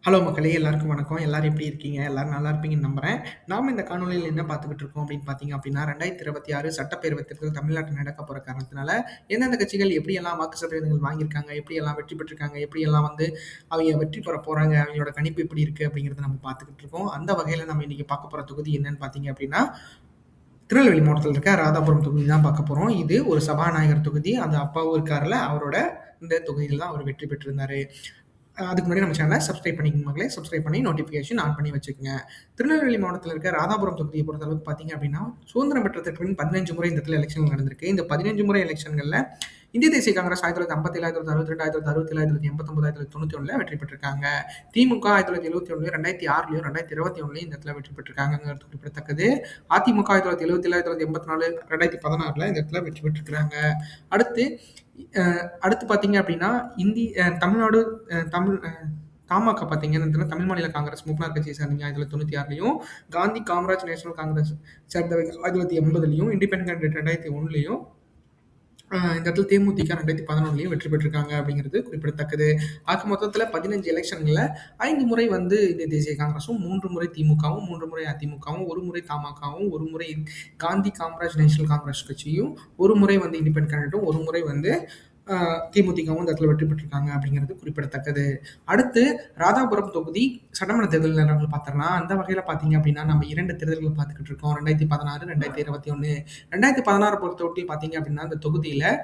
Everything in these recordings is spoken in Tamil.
ஹலோ மக்களே! எல்லாருக்கும் வணக்கம். எல்லாரும் எப்படி இருக்கீங்க? எல்லாரும் நல்லா இருப்பீங்கன்னு நம்புறேன். நாம இந்த காணொளியில என்ன பார்த்துக்கிட்டு இருக்கோம் அப்படின்னு பார்த்தீங்க அப்படின்னா, 2026 சட்டப்பேரவைத் தேர்தல் தமிழ்நாட்டில நடக்கப் போற காரணத்தினால, எந்தெந்த கட்சிகள் எப்படியெல்லாம் வாக்கு சதவீதங்கள் வாங்கியிருக்காங்க, எப்படியெல்லாம் வெற்றி பெற்றிருக்காங்க, எப்படியெல்லாம் வந்து அவைங்க வெற்றி பெறப் போறாங்க, அவங்களோட கணிப்பு எப்படி இருக்கு அப்படிங்கிறத நம்ம பார்த்துக்கிட்டு இருக்கோம். அந்த வகையில நம்ம இன்னைக்கு பார்க்க போற தொகுதி என்னன்னு பார்த்தீங்க அப்படின்னா, திருநெல்வேலி மாவட்டத்தில இருக்க ராதாபுரம் தொகுதி தான் பார்க்க போறோம். இது ஒரு சபாநாயகர் தொகுதி. அந்த அப்பாவும் இருக்கார்ல, அவரோட இந்த தொகுதியில தான் அவர் வெற்றி பெற்றிருந்தாரு. அதுக்கு முன்னாடி நம்ம சேனலை சப்ஸ்கிரைப் பண்ணிக்கோங்க மக்களே. சப்ஸ்கிரைப் பண்ணி நோட்டிஃபிகேஷன் ஆன் பண்ணி வச்சுக்கோங்க. திருநெல்வேலி மாவட்டத்தில இருக்க ராதாபுரம் தொகுதியை பொறுத்தளவுக்கு பார்த்தீங்க அப்படின்னா, சுதந்திரம் பெற்றதற்கு பின் 15 முறை இந்த இடத்துல எலெக்ஷன் நடந்திருக்கு. இந்த 15 முறை எலெக்ஷன்கள்ல இந்திய தேசிய காங்கிரஸ் 1957, 1962, 1967, 1989, 1991ல வெற்றி பெற்றிருக்காங்க. திமுக 1971, 2006, 2021 இந்த இடத்துல வெற்றி பெற்றிருக்காங்கிறது குறிப்பிடத்தக்கது. அதிமுக 1977, 1984, 2016ல இந்த இடத்துல வெற்றி பெற்றிருக்கிறாங்க. அடுத்து அடுத்து பார்த்தீங்க அப்படின்னா, தமிழ்நாடு தமிழ் பாமக பார்த்தீங்கன்னா, இந்த தமிழ் மாநில காங்கிரஸ் மூப்பனார் கட்சியை சேர்ந்தவங்க 1996லயும், காந்தி காமராஜ் நேஷனல் காங்கிரஸ் சேர்ந்தவங்க 1980லயும், இண்டிபெண்டன்ட் கேண்டிடேட் 2001லயும், இந்த இடத்துல தேமுதிக 2011லயும் வெற்றி பெற்றிருக்காங்க அப்படிங்கிறது குறிப்பிடத்தக்கது. ஆக மொத்தத்துல 15 எலெக்ஷன்ல 5 முறை வந்து இந்திய தேசிய காங்கிரஸும், 3 முறை திமுகவும், 3 முறை அதிமுகவும், 1 முறை தமாகவும், 1 முறை காந்தி காமராஜ் நேஷனல் காங்கிரஸ் கட்சியும், 1 முறை வந்து இண்டிபெண்டன்ட் கேண்டிடேட்டும், 1 முறை வந்து தேமுதிகவும் இந்த இடத்துல வெற்றி பெற்றிருக்காங்க அப்படிங்கிறது குறிப்பிடத்தக்கது. அடுத்து ராதாபுரம் தொகுதி சட்டமன்ற தேர்தல் நிலவரங்கள் பார்த்தோம்னா, அந்த வகையில பார்த்தீங்க அப்படின்னா, நம்ம 2 தேர்தல்கள் பார்த்துக்கிட்டு இருக்கோம். 2016, 2021. 2016 பொறுத்தவரைக்கும் பார்த்தீங்க அப்படின்னா, இந்த தொகுதியில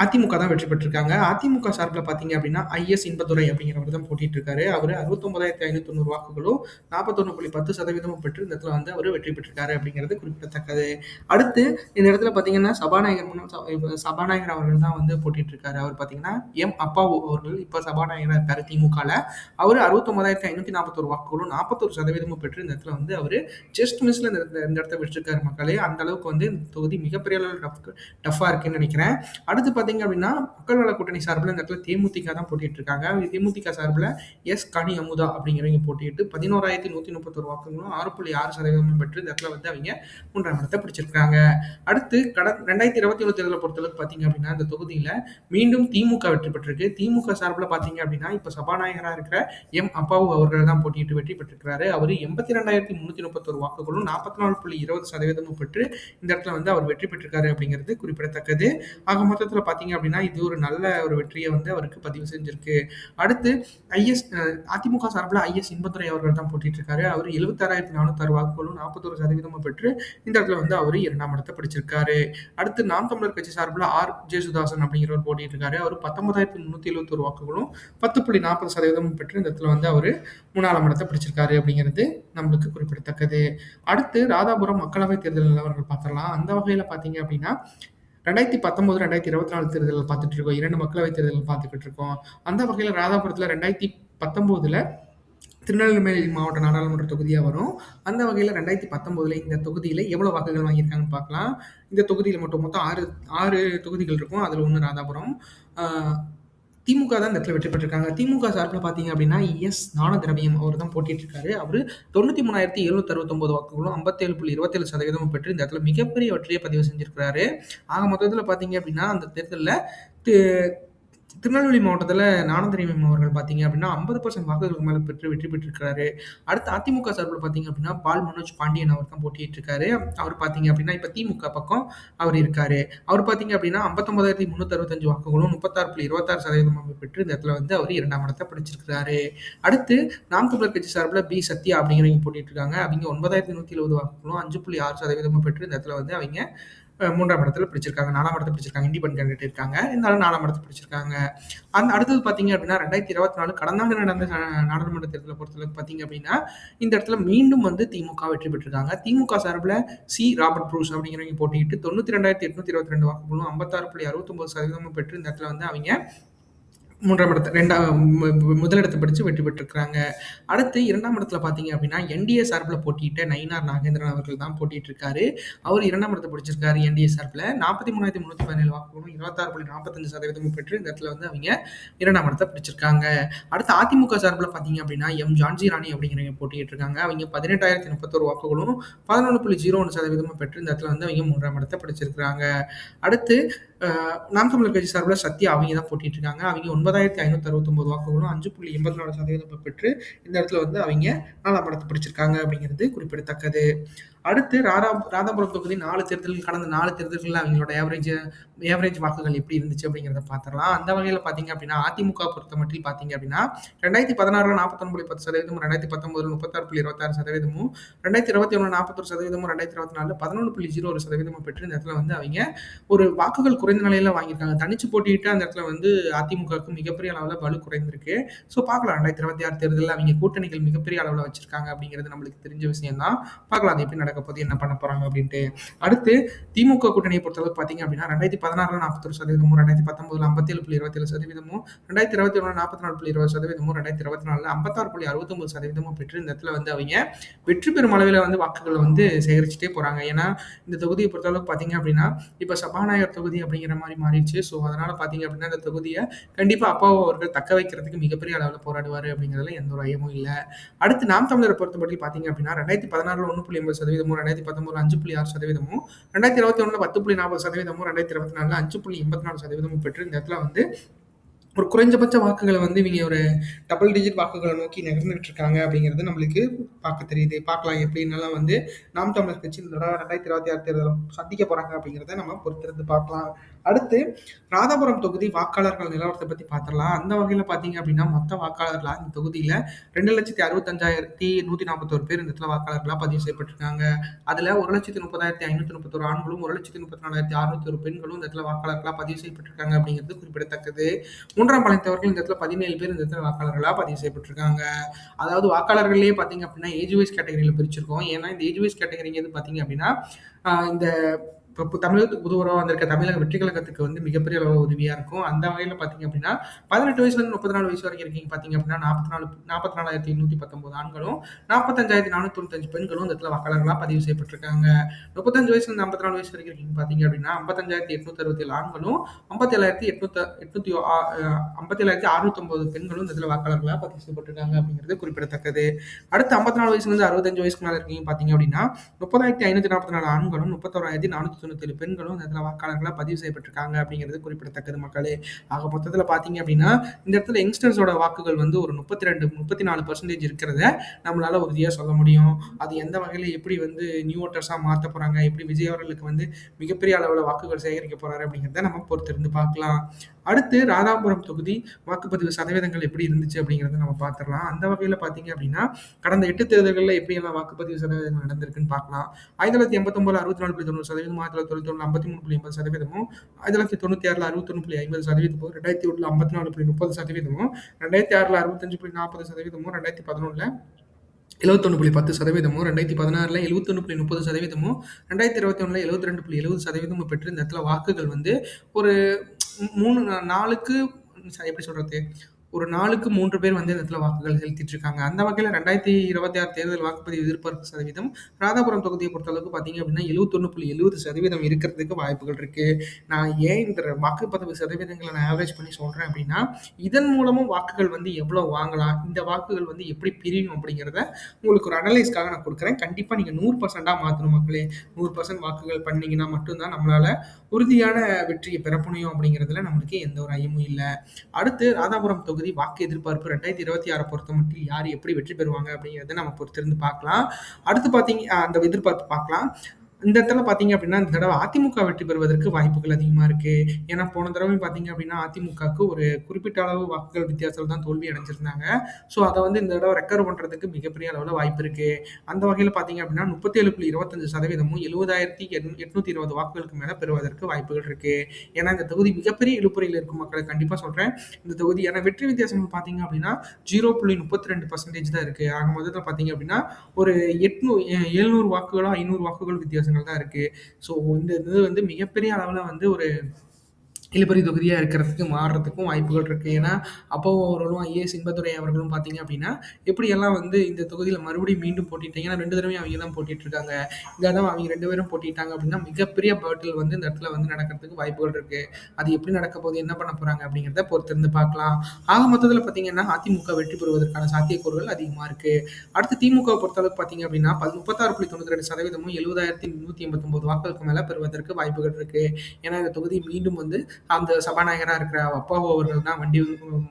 அதிமுக தான் வெற்றி பெற்றிருக்காங்க. அதிமுக சார்பில பார்த்தீங்க அப்படின்னா, ஐஎஸ் இன்பதுரை அப்படிங்கிறவர் தான் போட்டிட்டு இருக்காரு. அவரு 69,590 வாக்குகளும், 41.10% பெற்று இந்த இடத்துல வந்து அவரு வெற்றி பெற்றிருக்காரு அப்படிங்கிறது குறிப்பிடத்தக்கது. அடுத்து இந்த இடத்துல பார்த்தீங்கன்னா, சபாநாயகர் அவர்கள் தான் வந்து போட்டிட்டு இருக்காரு. அவர் பார்த்தீங்கன்னா, அப்பாவு அவர்கள் இப்ப சபாநாயகரா இருக்காரு திமுகல. அவரு 69,541 வாக்குகளும், 41% பெற்று இந்த இடத்துல வந்து அவரு ஜஸ்ட் மிஸ்ல இந்த இடத்த வெற்றிருக்காரு மக்களே. அந்த அளவுக்கு வந்து இந்த தொகுதி மிகப்பெரிய அளவுல டஃப்பா இருக்குன்னு நினைக்கிறேன். அடுத்து பார்த்தீங்க அப்படின்னா, மக்கள் நல கூட்டணி சார்பில இந்த இடத்துல தேமுதிக தான் போட்டிட்டு இருக்காங்க. தேமுதிக சார்பில கனி அமுதா அப்படிங்கிறவங்க போட்டியிட்டு 11,131 வாக்குகளும் 6.6% பெற்று இந்த இடத்துல வந்து அவங்க 3ஆம் இடத்தை பிடிச்சிருக்காங்க. அடுத்து 2021 தேர்தலை பொறுத்தளவுக்கு பார்த்தீங்க அப்படின்னா, இந்த தொகுதியில மீண்டும் திமுக வெற்றி பெற்றிருக்கு. திமுக சார்பில பார்த்தீங்க அப்படின்னா, இப்ப சபாநாயகரா இருக்கிற அப்பாவு அவர்கள் தான் போட்டியிட்டு வெற்றி பெற்றிருக்கிறாரு. அவரு 82,331 வாக்குகளும் 44.20% பெற்று இந்த இடத்துல வந்து அவர் வெற்றி பெற்றிருக்காரு அப்படிங்கிறது குறிப்பிடத்தக்கது. ஆக மொத்தத்துல பார்த்தீங்க அப்படின்னா, இது ஒரு நல்ல ஒரு வெற்றியை வந்து அவருக்கு பதிவு செஞ்சிருக்கு. அடுத்து அதிமுக சார்பில் இன்பதுரை அவர்கள் தான் போட்டிட்டு இருக்காரு. அவர் 76,406 வாக்குகளும் 41% பெற்று இந்த இடத்துல வந்து அவரு 2ஆம் இடத்தை பிடிச்சிருக்காரு. அடுத்து நாம் தமிழர் கட்சி சார்பில் ஜேசுதாசன் அப்படிங்கிறவர் போட்டிட்டு இருக்காரு. அவர் 19,371 வாக்குகளும் 10.40% பெற்று இந்த இடத்துல வந்து அவரு 3ஆம் இடத்தை பிடிச்சிருக்காரு அப்படிங்கிறது நம்மளுக்கு குறிப்பிடத்தக்கது. அடுத்து ராதாபுரம் மக்களவை தேர்தல் நிலவரங்கள் பார்த்துடலாம். அந்த வகையில பார்த்தீங்க அப்படின்னா, 2019, 2024 தேர்தல்கள் பார்த்துட்டு இருக்கோம். 2 மக்களவைத் தேர்தல்கள் பார்த்துக்கிட்டு இருக்கோம். அந்த வகையில ராதாபுரத்துல 2019ல திருநெல்வேலி மாவட்ட நாடாளுமன்ற தொகுதியா வரும். அந்த வகையில 2019ல இந்த தொகுதியில எவ்வளவு வாக்குகள் வாங்கியிருக்காங்கன்னு பார்க்கலாம். இந்த தொகுதியில மட்டும் மொத்தம் 6 தொகுதிகள் இருக்கும். அதுல 1 ராதாபுரம். ஆ திமுக தான் இந்த இடத்துல வெற்றி பெற்றிருக்காங்க. திமுக சார்பில பார்த்தீங்க அப்படின்னா, ஞானதிரவியம் அவர் தான் போட்டிட்டு இருக்காரு. அவரு 93,769 வாக்குகளும் 57.27% பெற்று இந்த இடத்துல மிகப்பெரிய வெற்றியை பதிவு செஞ்சிருக்கிறாரு. ஆக மொத்தத்துல பார்த்தீங்க அப்படின்னா, அந்த தேர்தல்ல தி திருநெல்வேலி மாவட்டத்துல ஞானதிரவியம் அவர்கள் பார்த்தீங்க அப்படின்னா, 50% வாக்குகளுக்கு மேல பெற்று வெற்றி பெற்றிருக்கிறாரு. அடுத்து அதிமுக சார்பில பார்த்தீங்க அப்படின்னா, பால் மனோஜ் பாண்டியன் அவர் தான் போட்டியிட்டு இருக்காரு. அவர் பார்த்தீங்க அப்படின்னா, இப்ப திமுக பக்கம் அவர் இருக்காரு. அவர் பார்த்தீங்க அப்படின்னா, 59,365 வாக்குகளும் 36.26% பெற்று இந்த இடத்துல வந்து அவர் 2ஆம் இடத்தை பிடிச்சிருக்கிறாரு. அடுத்து நாம் தமிழர் கட்சி சார்பில சத்யா அப்படிங்கிறவங்க போட்டிட்டு இருக்காங்க. அவங்க 9,170 வாக்குகளும் 5.6% பெற்று இந்த இடத்துல வந்து அவங்க 3ஆம் இடத்துல பிடிச்சிருக்காங்க. 4ஆம் இடத்த பிடிச்சிருக்காங்க. இண்டிபெண்டன்ட் கேண்டிடேட் இருக்காங்க. இருந்தாலும் 4ஆம் இடத்த பிடிச்சிருக்காங்க. அடுத்தது பார்த்தீங்க அப்படின்னா, 2024 கடந்த ஆண்டு நடந்த நாடாளுமன்ற தேர்தலை பொறுத்தளவுக்கு பார்த்தீங்க அப்படின்னா, இந்த இடத்துல மீண்டும் வந்து திமுக வெற்றி பெற்றிருக்காங்க. திமுக சார்பில ராபர்ட் ப்ரூஸ் அப்படிங்கிறவங்க போட்டியிட்டு 92,822 வாக்குகளும் 56.69% பெற்று இந்த இடத்துல வந்து அவங்க 3ஆம் இடத்த முதலிடத்தை பிடிச்சு வெற்றி பெற்றிருக்கிறாங்க. அடுத்து 2ஆம் இடத்துல பார்த்தீங்க அப்படின்னா, என்டிஏ சார்பில போட்டியிட்ட நயினார் நாகேந்திரன் அவர்கள் தான் போட்டிட்டு இருக்காரு. அவர் 2ஆம் இடத்தை பிடிச்சிருக்காரு என்டிஏ சார்பில. 43,317 வாக்குகளும் 26.45% பெற்று இந்த இடத்துல வந்து அவங்க 2ஆம் இடத்தை பிடிச்சிருக்காங்க. அடுத்து அதிமுக சார்பில பார்த்தீங்க அப்படின்னா, ஜான்சி ராணி அப்படிங்கிறவங்க போட்டிட்டு இருக்காங்க. அவங்க 18,031 வாக்குகளும் 11.01% பெற்று இந்த இடத்துல வந்து அவங்க 3ஆம் இடத்தை பிடிச்சிருக்கிறாங்க. அடுத்து நாம் தமிழர் கட்சி சார்பில சத்யா அவங்க தான் போட்டிட்டு இருக்காங்க. அவங்க 9569 வாக்குகளும் 5.84% பெற்று இந்த இடத்துல வந்து அவைங்க 4ஆம் இடத்த பிடிச்சிருக்காங்க அப்படிங்கிறது குறிப்பிடத்தக்கது. அடுத்து ராதாபுரம் தொகுதி 4 தேர்தல்கள் கடந்த 4 தேர்தல்கள்ல அவங்களோட ஏவரேஜ் வாக்குகள் எப்படி இருந்துச்சு அப்படிங்கிறத பார்த்துடலாம். அந்த வகையில பார்த்தீங்க அப்படின்னா, அதிமுக பொறுத்தமட்டில் பார்த்தீங்க அப்படின்னா, 2016ல 41.10%, 2019ல 36.26%, 2021ல 41%, 2024ல 11.01% பெற்று இந்த இடத்துல வந்து அவைங்க ஒரு வாக்குகள் குறைந்த நிலையில வாங்கியிருக்காங்க. தனிச்சு போட்டியிட்டு அந்த இடத்துல வந்து அதிமுகவுக்கு மிகப்பெரிய அளவுல வலு குறைந்திருக்கு. ஸோ பார்க்கலாம் 2026 தேர்தல்ல அவைங்க கூட்டணிகள் மிகப்பெரிய அளவுல வச்சிருக்காங்க அப்படிங்கிறது நம்மளுக்கு தெரிஞ்ச விஷயம் தான். பார்க்கலாம் அது எப்படி நடக்க போகுது, என்ன பண்ண போறாங்க அப்படின்ட்டு. அடுத்து திமுக கூட்டணியை பொறுத்தளவுக்கு பார்த்தீங்க அப்படின்னா, 2016ல 41%, 2019ல 57.27%, 2021ல 44.20%, 2024ல 56.69% பெற்று இந்த இடத்துல வந்து அவைங்க வெற்றி பெறும் அளவில வந்து வாக்குகள வந்து சேகரிச்சுட்டே போறாங்க. ஏன்னா, இந்த தொகுதிய பொறுத்தளவுக்கு பார்த்தீங்க அப்படின்னா, இப்ப சபாநாயகர் தொகுதி அப்படிங்கிற மாரி மாறிடுச்சு. ஸோ, அதனால பார்த்தீங்க அப்படின்னா, இந்த தொகுதிய கண்டிப்பா அப்பாவு அவர்கள் தக்க வைக்கிறதுக்கு மிகப்பெரிய அளவுல போராடுவாரு அப்படிங்கிறதுல எந்த ஒரு ஐயமும் இல்ல. அடுத்து நாம் தமிழரை பொறுத்தமட்டில் பார்த்தீங்க அப்படின்னா, 2016ல 1.80%, 2019ல 5.6%, 2021ல 10.40%, 2024ல 5.84% பெற்று இந்த இடத்துல வந்து ஒரு குறைஞ்சபட்ச வாக்குகள வந்து இவங்க ஒரு டபுள் டிஜிட் வாக்குகள நோக்கி நகர்ந்துட்டு இருக்காங்க அப்படிங்கிறது நம்மளுக்கு பார்க்க தெரியுது. பார்க்கலாம் எப்படின்னலாம் வந்து நாம் தமிழர் கட்சி இந்த தடவ 2026 தேர்தல சந்திக்க போறாங்க அப்படிங்கிறத நம்ம பொறுத்திருந்து பார்க்கலாம். அடுத்து ராதாபுரம் தொகுதி வாக்காளர்கள் நிலவரத்த பத்தி பார்த்துடலாம். அந்த வகையில பார்த்தீங்க அப்படின்னா, மொத்த வாக்காளர்களா இந்த தொகுதியில 2,65,141 பேர் இந்த இடத்துல வாக்காளர்களா பதிவு செய்யப்பட்டிருக்காங்க. அதுல 1,30,531 ஆண்களும், 1,34,601 பெண்களும் இந்த இடத்துல வாக்காளர்களா பதிவு செய்யப்பட்டிருக்காங்க அப்படிங்கிறது குறிப்பிடத்தக்கது. 3ஆம் பாளையத்தவர்கள் இந்த இடத்துல 17 பேர் இந்த இடத்துல வாக்காளர்களா பதிவு செய்யப்பட்டிருக்காங்க. அதாவது வாக்காளர்கள்லயே பார்த்தீங்க அப்படின்னா, ஏஜ் வைஸ் கேட்டகரியில பிரிச்சிருக்கோம். ஏன்னா, இந்த ஏஜ் வைஸ் கேட்டகரிங்கிறது பார்த்தீங்க அப்படின்னா, இந்த இப்ப தமிழகத்துக்கு புதுவரவா வந்திருக்க தமிழக வெற்றி கழகத்துக்கு வந்து மிகப்பெரிய அளவு உதவியா இருக்கும். அந்த வகையில பார்த்தீங்க அப்படின்னா, 18 வயசுலேருந்து 34 வயசு வரைக்கும் இருக்கீங்க பார்த்தீங்க அப்படின்னா, 44,819 ஆண்களும், 45,495 பெண்களும் இந்த இடத்துல வாக்காளர்களா பதிவு செய்யப்பட்டிருக்காங்க. 35 வயசுலேருந்து 54 வயசு வரைக்கும் இருக்கீங்க பார்த்தீங்க அப்படின்னா, 55,867 ஆண்களும், 57,609 பெண்களும் இந்த இடத்துல வாக்காளர்களா பதிவு செய்யப்பட்டிருக்காங்க அப்படிங்கிறது குறிப்பிடத்தக்கது. அடுத்து 54 வயசுலேருந்து 65 வயசுக்கு மேல இருக்கீங்க பார்த்தீங்க அப்படின்னா, 30,544 ஆண்களும், 31,497 பெண்களும் இந்த இடத்துல வாக்காளர்களா பதிவு செய்யப்பட்டிருக்காங்க அப்படிங்கிறது குறிப்பிடத்தக்கது மக்களே. ஆக மொத்தத்துல பார்த்தீங்க அப்படின்னா, இந்த இடத்துல யங்ஸ்டர்ஸோட வாக்குகள் வந்து ஒரு 32, 34% இருக்கிறத நம்மளால உறுதியா சொல்ல முடியும். அது எந்த வகையில எப்படி வந்து நியூ ஓட்டர்ஸா மாத்த போறாங்க, எப்படி விஜய் அவர்களுக்கு வந்து மிகப்பெரிய அளவுல வாக்குகள் சேகரிக்க போறாரு அப்படிங்கிறத நம்ம பொறுத்திருந்து பார்க்கலாம். அடுத்து ராதாபுரம் தொகுதி வாக்குப்பதிவு சதவீதங்கள் எப்படி இருந்துச்சு அப்படிங்கிறத நம்ம பார்த்துடலாம். அந்த வகையில பார்த்தீங்க அப்படின்னா, கடந்த 8 தேர்தல்கள்ல எப்படியெல்லாம் வாக்குப்பதிவு சதவீதங்கள் நடந்திருக்குன்னு பார்க்கலாம். 1989ல 64.90%, 1991ல 53.80%, 1996ல 61.50%, 2001ல 54.30%, 2006ல 65.40%, 2011ல 71.10%, 2016ல 71.30%, 2021ல 72.70% பெற்று இந்த இடத்துல வாக்குகள் வந்து ஒரு 3 நாளுக்கு எப்படி சொல்றது? ஒரு நாளுக்கு 3 பேர் வந்து இந்த இடத்துல வாக்குகள் செலுத்திட்டு இருக்காங்க. அந்த வகையில 2026 தேர்தல் வாக்குப்பதிவு எதிர்பார்ப்பு சதவீதம் ராதாபுரம் தொகுதியை பொறுத்தளவுக்கு பார்த்தீங்க அப்படின்னா 71.70% இருக்கிறதுக்கு வாய்ப்புகள் இருக்கு. நான் ஏன் இந்த வாக்குப்பதிவு சதவீதங்களை நான் ஆவரேஜ் பண்ணி சொல்றேன் அப்படின்னா, இதன் மூலமும் வாக்குகள் வந்து எவ்வளவு வாங்கலாம், இந்த வாக்குகள் வந்து எப்படி பிரியும் அப்படிங்கிறத உங்களுக்கு ஒரு அனலைஸ்க்காக நான் கொடுக்குறேன். கண்டிப்பா நீங்க 100%ஆ மாத்தணும் மக்களே. 100% வாக்குகள் பண்ணீங்கன்னா மட்டும்தான் நம்மளால உறுதியான வெற்றியை பெற முடியும் அப்படிங்கிறதுல நம்மளுக்கு எந்த ஒரு ஐயமும் இல்ல. அடுத்து ராதாபுரம் தொகுதி வாக்கு எதிர்பார்ப்பு 2026 பொறுத்தமட்டில் யார் எப்படி வெற்றி பெறுவாங்க அப்படிங்கிறத நம்ம பொறுத்திருந்து பார்க்கலாம். அடுத்து பார்த்தீங்க அந்த எதிர்பார்ப்பு பார்க்கலாம். இந்த இடத்துல பார்த்தீங்க அப்படின்னா, இந்த தடவ அதிமுக வெற்றி பெறுவதற்கு வாய்ப்புகள் அதிகமா இருக்கு. ஏன்னா, போன தடவை பார்த்தீங்க அப்படின்னா, அதிமுகவுக்கு ஒரு குறிப்பிட்ட அளவு வாக்குகள் வித்தியாசத்துல தான் தோல்வி அடைஞ்சிருந்தாங்க. ஸோ, அத வந்து இந்த தடவ ரெக்கவர் பண்றதுக்கு மிகப்பெரிய அளவுல வாய்ப்பு இருக்கு. அந்த வகையில பார்த்தீங்க அப்படின்னா, 37.25%, 70,820 வாக்குகளுக்கு மேல பெறுவதற்கு வாய்ப்புகள் இருக்கு. ஏன்னா, இந்த தொகுதி மிகப்பெரிய இழுபறியில இருக்கும் மக்களை கண்டிப்பா சொல்றேன். இந்த தொகுதி ஏன்னா வெற்றி வித்தியாசம் பார்த்தீங்க அப்படின்னா, 0.32% தான் இருக்கு. ஆக மொத்தத்துல பார்த்தீங்க அப்படின்னா, ஒரு 700 வாக்குகளோ, 500 வாக்குகள் வித்தியாசங்கள் தான் இருக்கு. ஸோ இந்த இது வந்து மிகப்பெரிய அளவுல வந்து ஒரு இழுபறி தொகுதியா இருக்கிறதுக்கு மாறுறதுக்கும் வாய்ப்புகள் இருக்கு. ஏன்னா, அப்பாவு அவர்களும், ஐஏஎஸ் இன்பதுரை அவர்களும் பார்த்தீங்க அப்படின்னா, எப்படியெல்லாம் வந்து இந்த தொகுதியில மறுபடியும் மீண்டும் போட்டியிட்டாங்க. ஏன்னா 2 தடவையும் அவிங்க தான் போட்டிட்டு இருக்காங்க. இந்த தடவ அவிங்க 2 பேரும் போட்டியிட்டாங்க அப்படின்னா, மிகப்பெரிய பேட்டில் வந்து இந்த இடத்துல வந்து நடக்கிறதுக்கு வாய்ப்புகள் இருக்கு. அது எப்படி நடக்க போகுது, என்ன பண்ண போறாங்க அப்படிங்கிறத பொறுத்திருந்து பார்க்கலாம். ஆக மொத்தத்தில பார்த்தீங்கன்னா, அதிமுக வெற்றி பெறுவதற்கான சாத்தியக்கூறுகள் அதிகமா இருக்கு. அடுத்து திமுகவ பொறுத்தளவுக்கு பார்த்தீங்க அப்படின்னா, 36.92% 70,189 வாக்குகளுக்கு மேல பெறுவதற்கு வாய்ப்புகள் இருக்கு. ஏன்னா, இந்த தொகுதி மீண்டும் வந்து அந்த சபாநாயகரா இருக்கிற அப்பாவு அவர்கள் தான்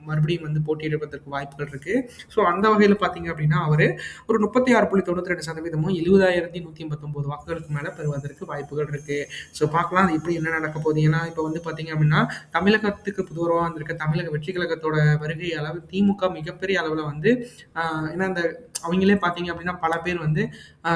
மறுபடியும் வந்து போட்டியிடுவதற்கு வாய்ப்புகள் இருக்கு. ஸோ அந்த வகையில பார்த்தீங்க அப்படின்னா, அவரு ஒரு 36.92% 70,189 வாக்குகளுக்கு மேல பெறுவதற்கு வாய்ப்புகள் இருக்கு. ஸோ பார்க்கலாம் அது எப்படி என்ன நடக்க போகுது. ஏன்னா, இப்ப வந்து பார்த்தீங்க அப்படின்னா, தமிழகத்துக்கு புதுவரவா வந்திருக்க தமிழக வெற்றி கழகத்தோட வருகை அளவு திமுக மிகப்பெரிய அளவுல வந்து அ ஏன்னா அந்த அவைங்களே பார்த்தீங்க அப்படின்னா, பல பேர் வந்து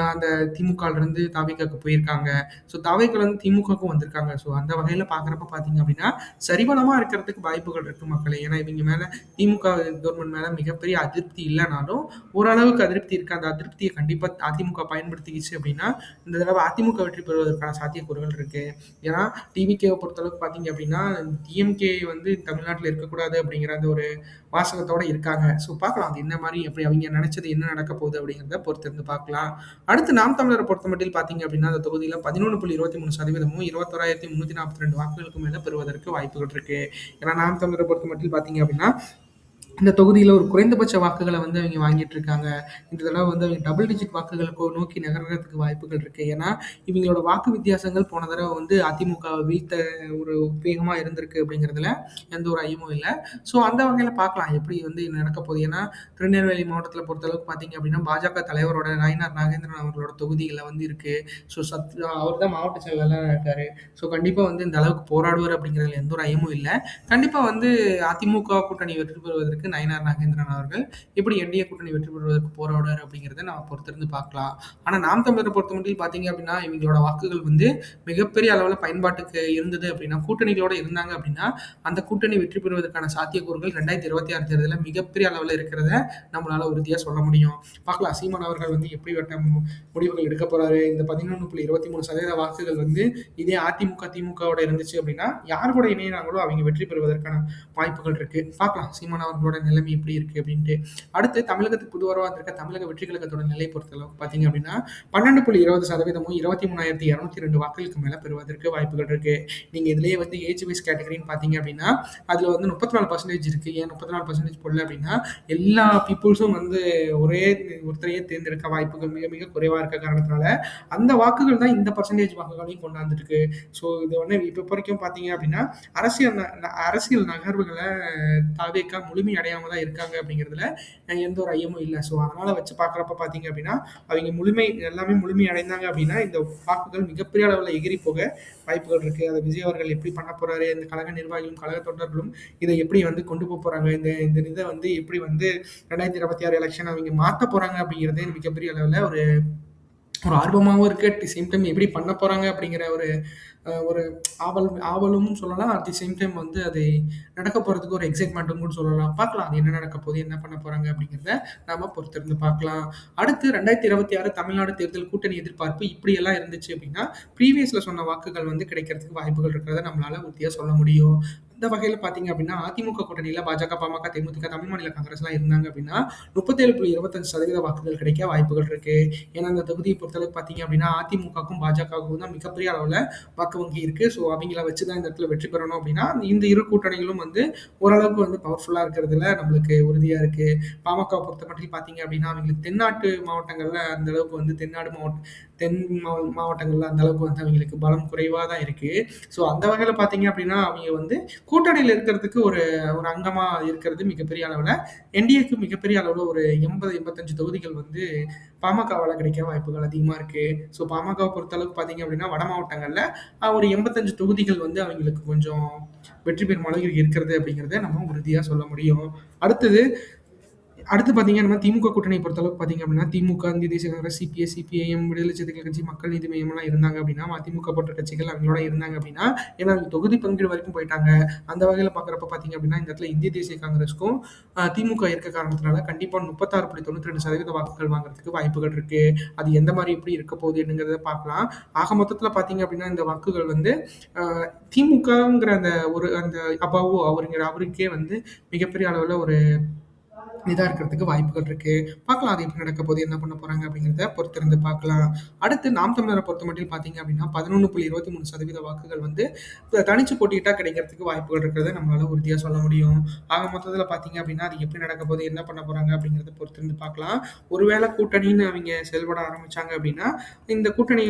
அந்த திமுகலருந்து தாவேகாக்கு போயிருக்காங்க. ஸோ தாவேக்காலருந்து திமுகவுக்கும் வந்திருக்காங்க. ஸோ அந்த வகையில பார்க்குறப்ப பார்த்தீங்க அப்படின்னா, சரிவனமா இருக்கிறதுக்கு வாய்ப்புகள் இருக்கு மக்களே. ஏன்னா இவங்க மேல திமுக கவர்மெண்ட் மேல மிகப்பெரிய அதிருப்தி இல்லனாலும், ஓரளவுக்கு அதிருப்தி இருக்கு. அந்த அதிருப்திய கண்டிப்பா அதிமுக பயன்படுத்திக்கிச்சு அப்படின்னா, இந்த தடவ அதிமுக வெற்றி பெறுவதற்கான சாத்தியக்கூறுகள் இருக்கு. ஏன்னா டிவிகேவ பொறுத்தளவுக்கு பார்த்தீங்க அப்படின்னா, டிஎம்கே வந்து தமிழ்நாட்டுல இருக்கக்கூடாது அப்படிங்கிற அந்த ஒரு வாசகத்தோட இருக்காங்க. ஸோ பார்க்கலாம். அது என்ன மாரி எப்படி அவிங்க நெனச்சது என்ன நடக்க போகுது அப்படிங்கிறத பொறுத்திருந்து பார்க்கலாம். அடுத்து நாம் தமிழர பொறுத்தமட்டில் பார்த்தீங்க அப்படின்னா, அந்த தொகுதியில 11.23% 21,342 வாக்குகளுக்கு மேல பெறுவதற்கு வாய்ப்புகள் இருக்கு. ஏன்னா நாம் தமிழர பொறுத்தமட்டில் பார்த்தீங்க அப்படின்னா, இந்த தொகுதியில ஒரு குறைந்தபட்ச வாக்குகள வந்து அவிங்க வாங்கிட்டு இருக்காங்க. இந்த தடவ வந்து அவிங்க டபுள் டிஜிட் வாக்குகள நோக்கி நகர்றதுக்கு வாய்ப்புகள் இருக்கு. ஏன்னா, இவிங்களோட வாக்கு வித்தியாசங்கள் போன தடவ வந்து அதிமுகவ வீழ்த்த ஒரு உத்வேகமா இருந்திருக்கு அப்படிங்கிறதுல எந்த ஒரு ஐயமும் இல்ல. ஸோ அந்த வகையில பார்க்கலாம் எப்படி வந்து நடக்க போகுது. ஏன்னா, திருநெல்வேலி மாவட்டத்தில பொறுத்தளவுக்கு பார்த்தீங்க அப்படின்னா, பாஜக தலைவரோட நயினார் நாகேந்திரன் அவர்களோட தொகுதிகள்ல வந்து இருக்கு. ஸோ அவர் தான் மாவட்ட செயலாளரா இருக்காரு. ஸோ கண்டிப்பா வந்து இந்த அளவுக்கு போராடுவார் அப்படிங்கிறதுல எந்த ஒரு ஐயமும் இல்ல. கண்டிப்பா வந்து அதிமுக கூட்டணி வெற்றி பெறுவதற்கு நயினார் நாகேந்திரன் அவர்கள் எப்படி என்டிஏ கூட்டணி வெற்றி பெறுவதற்கு போராடுவார் அப்படிங்கிறத நம்ம பொறுத்திருந்து பார்க்கலாம். ஆனா நாம் தமிழரை பொறுத்தமட்டில் பார்த்தீங்க அப்படின்னா, இவங்களோட வாக்குகள் வந்து மிகப்பெரிய அளவுல பயன்பாட்டுக்கு இருந்தது அப்படின்னா, கூட்டணிகளோட இருந்தாங்க அப்படின்னா, அந்த கூட்டணி வெற்றி பெறுவதற்கான சாத்தியக்கூறுகள் 2026 தேர்தல்ல மிகப்பெரிய அளவுல இருக்கிறத நம்மளால உறுதியா சொல்ல முடியும். பார்க்கலாம் சீமான் அவர்கள் வந்து எப்படிப்பட்ட முடிவுகள் எடுக்க போறாரு. இந்த 11.23% வாக்குகள் வந்து இதே அதிமுக, திமுகவோட இருந்துச்சு அப்படின்னா, யார் கூட இணையறாங்களோ அவங்க வெற்றி பெறுவதற்கான வாய்ப்புகள் இருக்கு. பார்க்கலாம் சீமான் அவர்களோட நிலைமை எப்படி இருக்கு அப்படின்ட்டு. அடுத்து தமிழகத்துக்கு புதுவரவா வந்திருக்க தமிழக வெற்றி கழகத்தோட நிலை பொறுத்தளவுக்கு பார்த்தீங்க அப்படின்னா, 12.20% 23,202 வாக்குகளுக்கு மேல பெறுவதற்கு வாய்ப்புகள் இருக்கு. நீங்க இதுலயே வந்து ஏஜ் வைஸ் கேட்டகரின்னு பார்த்தீங்க அப்படின்னா, அதுல வந்து 34% இருக்கு. ஏன் 34% போடல அப்படின்னா, எல்லா பீப்புள்ஸும் வந்து ஒரே ஒருத்தரையே தேர்ந்தெடுக்க வாய்ப்புகள் மிக மிக குறைவா இருக்க காரணத்தினால, அந்த வாக்குகள் தான் இந்த பெர்சன்டேஜ் வாக்குகளையும் கொண்டாந்துருக்கு. ஸோ இது வந்து இப்ப வரைக்கும் பார்த்தீங்க அப்படின்னா, அரசியல் நகர்வுகள தாவேக்கா முழுமை அடையாம தான் இருக்காங்க அப்படிங்கிறதுல எந்த ஒரு ஐயமும் இல்ல. ஸோ அதனால வச்சு பார்க்குறப்ப பார்த்தீங்க அப்படின்னா, அவைங்க எல்லாமே முழுமை அடைந்தாங்க அப்படின்னா, இந்த வாக்குகள் மிகப்பெரிய அளவுல எகிறி போக வாய்ப்புகள் இருக்கு. அத விஜய் அவர்கள் எப்படி பண்ண போறாரு, இந்த கழக நிர்வாகிகளும், கழக தொண்டர்களும் இத எப்படி வந்து கொண்டு போறாங்க, இந்த இந்த இத வந்து எப்படி வந்து 2026 எலக்ஷன் அவைங்க மாத்த போறாங்க அப்படிங்கிறதே மிகப்பெரிய அளவுல ஒரு ஒரு ஆர்வமாவும் இருக்கு. அட் தி சேம் டைம் எப்படி பண்ண போறாங்க அப்படிங்கிற ஒரு ஆவலும் சொல்லலாம். அட் தி சேம் டைம் வந்து அதை நடக்க போறதுக்கு ஒரு எக்ஸைட்மெண்ட்டும் கூட சொல்லலாம். பார்க்கலாம் அது என்ன நடக்க போகுது, என்ன பண்ண போறாங்க அப்படிங்கிறத நாம பொறுத்திருந்து பார்க்கலாம். அடுத்து 2026 தமிழ்நாடு தேர்தல் கூட்டணி எதிர்பார்ப்பு இப்படியெல்லாம் இருந்துச்சு அப்படின்னா, ப்ரீவியஸ்ல சொன்ன வாக்குகள் வந்து கிடைக்கிறதுக்கு வாய்ப்புகள் இருக்கிறத நம்மளால உறுதியா சொல்ல முடியும். இந்த வகையில பார்த்தீங்க அப்படின்னா, அதிமுக கூட்டணியில பாஜக, பாமக, தேமுதிக, தமிழ் மாநில காங்கிரஸ்லாம் இருந்தாங்க அப்படின்னா, 37.25% வாக்குகள் கிடைக்க வாய்ப்புகள் இருக்கு. ஏன்னா, இந்த தொகுதிய பொறுத்தளவுக்கு பார்த்தீங்க அப்படின்னா, அதிமுகவுக்கும், பாஜகவுக்கும் தான் மிகப்பெரிய அளவுல வாக்கு வங்கி இருக்கு. ஸோ அவைங்கள வச்சு தான் இந்த இடத்துல வெற்றி பெறணும் அப்படின்னா, இந்த இரு கூட்டணிகளும் வந்து ஓரளவுக்கு வந்து பவர்ஃபுல்லா இருக்கிறதுல நம்மளுக்கு உறுதியா இருக்கு. பாமகவ பொறுத்தமட்டில் பார்த்தீங்க அப்படின்னா, அவங்களுக்கு தென்னாட்டு மாவட்டங்கள்ல அந்த அளவுக்கு வந்து தென் மாவட்டங்கள்ல அந்த அளவுக்கு வந்து அவங்களுக்கு பலம் குறைவா தான் இருக்கு. ஸோ அந்த வகையில பார்த்தீங்க அப்படின்னா, அவைங்க வந்து கூட்டணியில இருக்கிறதுக்கு ஒரு ஒரு அங்கமா இருக்கிறது மிகப்பெரிய அளவுல என்டிஏக்கு மிகப்பெரிய அளவுல ஒரு 80, 85 தொகுதிகள் வந்து பாமகவால கிடைக்க வாய்ப்புகள் அதிகமா இருக்கு. ஸோ பாமகவ பொறுத்தளவுக்கு பார்த்தீங்க அப்படின்னா, வட மாவட்டங்கள்ல ஒரு 85 தொகுதிகள் வந்து அவங்களுக்கு கொஞ்சம் வெற்றி பெறும் அளவுக்கு இருக்கிறது அப்படிங்கிறத நம்ம உறுதியா சொல்ல முடியும். அடுத்தது அடுத்து பார்த்தீங்க நம்ம திமுக கூட்டணிய பொறுத்தளவுக்கு பார்த்தீங்க அப்படின்னா, திமுக, இந்திய தேசிய காங்கிரஸ், சிபிஎஸ், சிபிஐஎம், விடுதலை சிறுத்தைகள் கட்சி, மக்கள் நீதி மய்யம்லாம் இருந்தாங்க அப்படின்னா, மதிமுக போன்ற கட்சிகள் அவங்களோட இருந்தாங்க அப்படின்னா, ஏன்னா அவங்க தொகுதி பங்கீடு வரைக்கும் போயிட்டாங்க. அந்த வகையில பார்க்குறப்ப பார்த்தீங்க அப்படின்னா, இந்த இடத்துல இந்திய தேசிய காங்கிரஸ்க்கும் திமுக இருக்க காரணத்தினால கண்டிப்பா 36.92% வாக்குகள் வாங்குறதுக்கு வாய்ப்புகள் இருக்கு. அது எந்த மாரி எப்படி இருக்க போகுது என்னங்கிறத பார்க்கலாம். ஆக மொத்தத்தில பார்த்தீங்க அப்படின்னா, இந்த வாக்குகள் வந்து அ திமுகங்கிற அந்த அப்பாவு அவருக்கே வந்து மிகப்பெரிய அளவுல ஒரு இதா இருக்கிறதுக்கு வாய்ப்புகள் இருக்கு. பார்க்கலாம் அது எப்படி நடக்க போகுது, என்ன பண்ண போறாங்க அப்படிங்கிறத பொறுத்திருந்து பார்க்கலாம். அடுத்து நாம் தமிழர பொறுத்தமட்டில் பார்த்தீங்க அப்படின்னா, 11.23% வாக்குகள் வந்து தனிச்சு போட்டியிட்டா கிடைக்கிறதுக்கு வாய்ப்புகள் இருக்கிறத நம்மளால உறுதியா சொல்ல முடியும். ஆக மொத்தத்தில பார்த்தீங்க அப்படின்னா, அது எப்படி நடக்க போகுது, என்ன பண்ண போறாங்க அப்படிங்கிறத பொறுத்திருந்து பார்க்கலாம். ஒருவேளை கூட்டணின்னு அவிங்க செயல்பட ஆரம்பிச்சாங்க அப்படின்னா, இந்த கூட்டணி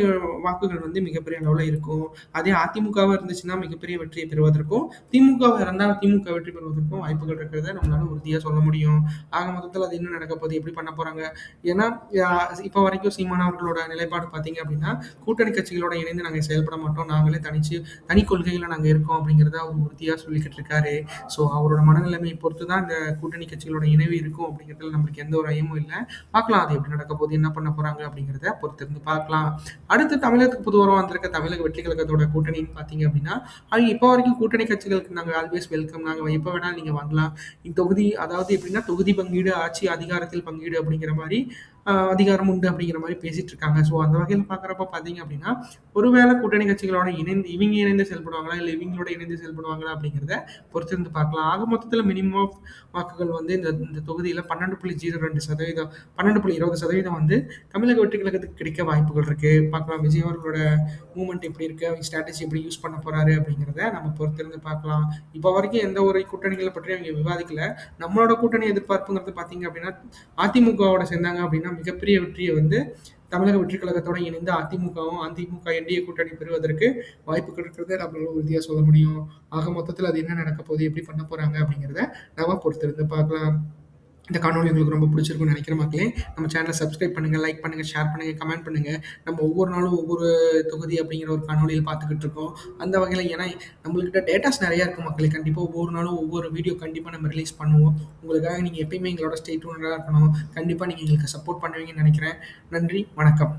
வாக்குகள் வந்து மிகப்பெரிய அளவுல இருக்கும். அதே அதிமுகவா இருந்துச்சுன்னா மிகப்பெரிய வெற்றியை பெறுவதற்கும், திமுகவா இருந்தா திமுக வெற்றி பெறுவதற்கும் வாய்ப்புகள் இருக்கிறத நம்மளால உறுதியா சொல்ல முடியும். ஆக மொத்தத்துல அது என்ன நடக்க போகுது? எப்படி பண்ண போறாங்க? ஏன்னா, யா இப்ப வரைக்கும் சீமான் அவர்களோட நிலைப்பாடு பார்த்தீங்க அப்படின்னா, கூட்டணி கட்சிகளோட இணைந்து நாங்க செயல்பட மாட்டோம். நாங்களே தனி கொள்கையில நாங்க இருக்கோம் அப்படிங்கிறத அவர் உறுதியா சொல்லிக்கிட்டு இருக்காரு. ஸோ அவரோட மனநிலைமையை பொறுத்து தான் இந்த கூட்டணி கட்சிகளோட இணைவு இருக்கும் அப்படிங்கிறதுல நம்மளுக்கு எந்த ஒரு ஐயமும் இல்ல. பார்க்கலாம் அது எப்படி நடக்க போகுது? என்ன பண்ண போறாங்க? அப்படிங்கிறத பொறுத்திருந்து பார்க்கலாம். அடுத்து தமிழகத்துக்கு புதுவரவா வந்திருக்க தமிழக வெற்றி கழகத்தோட கூட்டணின்னு பார்த்தீங்க அப்படின்னா, அவங்க இப்போ வரைக்கும் கூட்டணி கட்சிகளுக்கு நாங்க ஆல்வேஸ் வெல்கம். நாங்க எப்ப வேணாலும் நீங்க வரலாம். தொகுதி அதாவது எப்படின்னா தொகுதி பங்கீடு, ஆட்சி அதிகாரத்தில் பங்கீடு அப்படிங்கிற மாரி அதிகாரம் உண்டு அப்படிங்கிற மாரி பேசிட்டு இருக்காங்க. ஸோ அந்த வகையில பார்க்குறப்ப பார்த்தீங்க அப்படின்னா, ஒருவேளை கூட்டணி கட்சிகளோட இணைந்து செயல்படுவாங்களா? இல்ல இவங்களோட இணைந்து செயல்படுவாங்களா? அப்படிங்கிறத பொறுத்திருந்து பார்க்கலாம். ஆக மொத்தத்தில மினிமம் ஆஃப் வாக்குகள் வந்து இந்த இந்த தொகுதியில 12.02% 12.20% வந்து தமிழக வெற்றி கழகத்துக்கு கிடைக்க வாய்ப்புகள் இருக்கு. பார்க்கலாம் விஜய் அவர்களோட மூவ்மெண்ட் எப்படி இருக்கு? அவங்க ஸ்ட்ராட்டஜி எப்படி யூஸ் பண்ண போறாரு? அப்படிங்கிறத நம்ம பொறுத்திருந்து பார்க்கலாம். இப்போ வரைக்கும் எந்த ஒரு கூட்டணிகள பற்றி அவங்க விவாதிக்கல. நம்மளோட கூட்டணி எதிர்பார்ப்புங்கிறது பார்த்தீங்க அப்படின்னா, அதிமுகவோட சேர்ந்தாங்க அப்படின்னா, மிகப்பெரிய வெற்றிய வந்து தமிழக வெற்றி கழகத்தோட இணைந்து அதிமுகவும், அதிமுக என்டிஏ கூட்டணி பெறுவதற்கு வாய்ப்புகள் இருக்கிறத நம்மளால உறுதியா சொல்ல முடியும். ஆக மொத்தத்தில அது என்ன நடக்க போகுது? எப்படி பண்ண போறாங்க? அப்படிங்கிறத நாம பொறுத்திருந்து பார்க்கலாம். இந்த காணொளி உங்களுக்கு ரொம்ப பிடிச்சிருக்கும்னு நினைக்கிறேன் மக்களே. நம்ம சேனலை சப்ஸ்கிரைப் பண்ணுங்க, லைக் பண்ணுங்க, ஷேர் பண்ணுங்க, கமெண்ட் பண்ணுங்க. நம்ம ஒவ்வொரு நாளும் ஒவ்வொரு தொகுதி அப்படிங்கிற ஒரு காணொளியில பார்த்துக்கிட்டு இருக்கோம். அந்த வகையில ஏன்னா நம்மள்கிட்ட டேட்டாஸ் நெறையா இருக்கு மக்களே. கண்டிப்பா ஒவ்வொரு நாளும் ஒவ்வொரு வீடியோ கண்டிப்பா நம்ம ரிலீஸ் பண்ணுவோம். உங்களுக்காக நீங்க எப்பயுமே எங்களோட ஸ்டே டியூன்டா இருக்கணும். கண்டிப்பா நீங்க எங்களுக்கு சப்போர்ட் பண்ணுவீங்கன்னு நினைக்கிறேன். நன்றி, வணக்கம்.